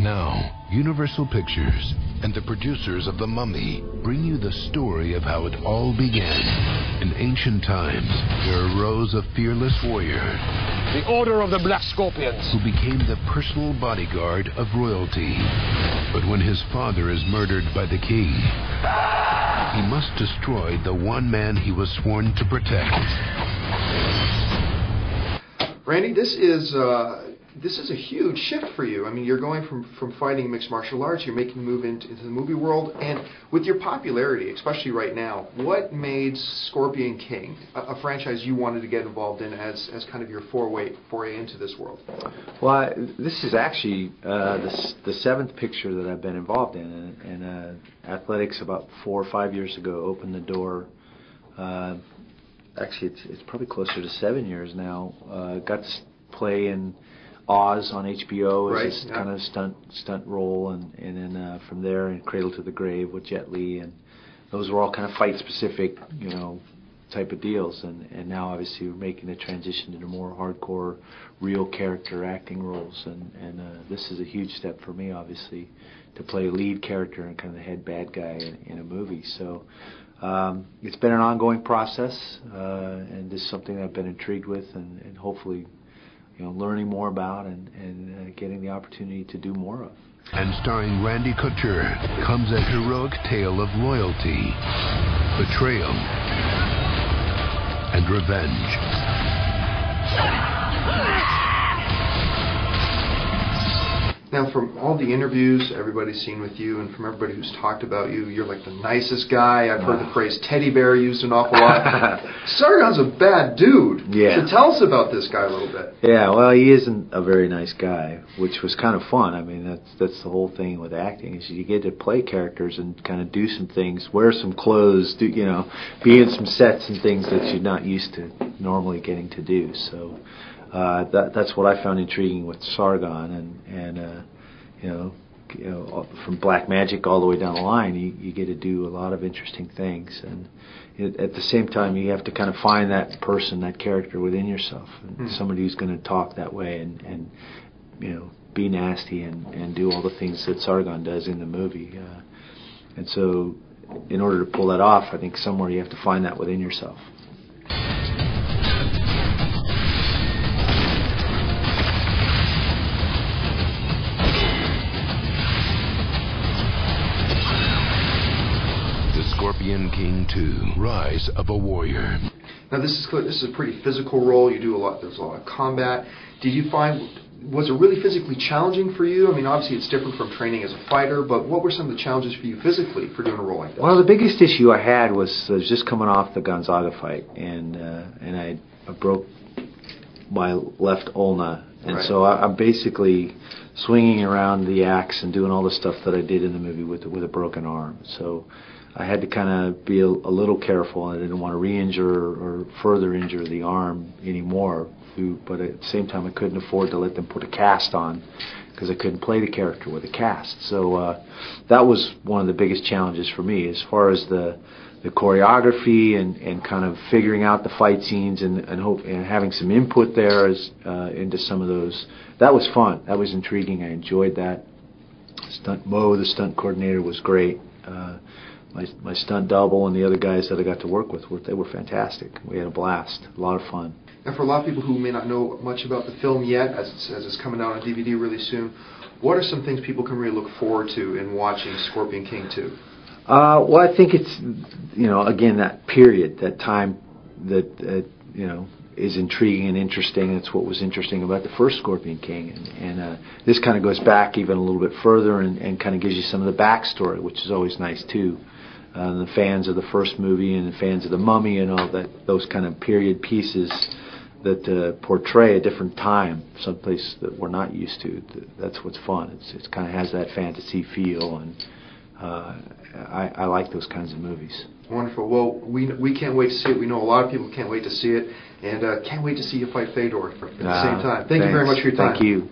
now, Universal Pictures and the producers of The Mummy bring you the story of how it all began. In ancient times, there arose a fearless warrior, the Order of the Black Scorpions, who became the personal bodyguard of royalty. But when his father is murdered by the king, he must destroy the one man he was sworn to protect. Randy, this is a huge shift for you. I mean, you're going from fighting mixed martial arts, you're making the move into the movie world, and with your popularity, especially right now, what made Scorpion King a franchise you wanted to get involved in as kind of your foray into this world? Well, this is actually the seventh picture that I've been involved in, and athletics about 4 or 5 years ago opened the door. Actually, it's probably closer to 7 years now. Got to play in Oz on HBO as this kind of stunt role, and then from there in Cradle to the Grave with Jet Li, and those were all kind of fight specific, type of deals. And now obviously we're making the transition into more hardcore, real character acting roles, and this is a huge step for me, obviously, to play a lead character and kind of the head bad guy in a movie. So. It's been an ongoing process, and this is something I've been intrigued with, and hopefully, learning more about and getting the opportunity to do more of. And starring Randy Couture comes a heroic tale of loyalty, betrayal, and revenge. Now, from all the interviews everybody's seen with you, and from everybody who's talked about you, you're like the nicest guy. I've heard the phrase teddy bear used an awful lot. Sargon's a bad dude. Yeah. So tell us about this guy a little bit. Yeah, well, he isn't a very nice guy, which was kind of fun. I mean, that's the whole thing with acting, is you get to play characters and kind of do some things, wear some clothes, be in some sets and things that you're not used to normally getting to do. So that's what I found intriguing with Sargon, and from black magic all the way down the line, you get to do a lot of interesting things, and at the same time you have to kind of find that person, that character within yourself, and somebody who's going to talk that way and be nasty and do all the things that Sargon does in the movie, and so in order to pull that off, I think somewhere you have to find that within yourself. Scorpion King 2, Rise of a Warrior. Now this is a pretty physical role. You do there's a lot of combat. Did you find, was it really physically challenging for you? I mean, obviously it's different from training as a fighter, but what were some of the challenges for you physically for doing a role like this? Well, the biggest issue I had was just coming off the Gonzaga fight, and I broke my left ulna, and so I'm basically swinging around the axe and doing all the stuff that I did in the movie with a broken arm. So I had to kind of be a little careful. I didn't want to re-injure or further injure the arm anymore. But at the same time, I couldn't afford to let them put a cast on because I couldn't play the character with a cast. So that was one of the biggest challenges for me, as far as the choreography and kind of figuring out the fight scenes and having some input there into some of those. That was fun. That was intriguing. I enjoyed that. The stunt coordinator, was great. My stunt double and the other guys that I got to work with, they were fantastic. We had a blast, a lot of fun. And for a lot of people who may not know much about the film yet, as it's coming out on DVD really soon, what are some things people can really look forward to in watching Scorpion King 2? Well, I think it's, again, that period, that time that, is intriguing and interesting. It's what was interesting about the first Scorpion King. And this kind of goes back even a little bit further and kind of gives you some of the backstory, which is always nice, too. The fans of the first movie and the fans of The Mummy and all that, those kind of period pieces that portray a different time, someplace that we're not used to. That's what's fun. It kind of has that fantasy feel, and I like those kinds of movies. Wonderful. Well, we can't wait to see it. We know a lot of people can't wait to see it, and can't wait to see you fight Fedor at the same time. Thank you very much for your time. Thank you.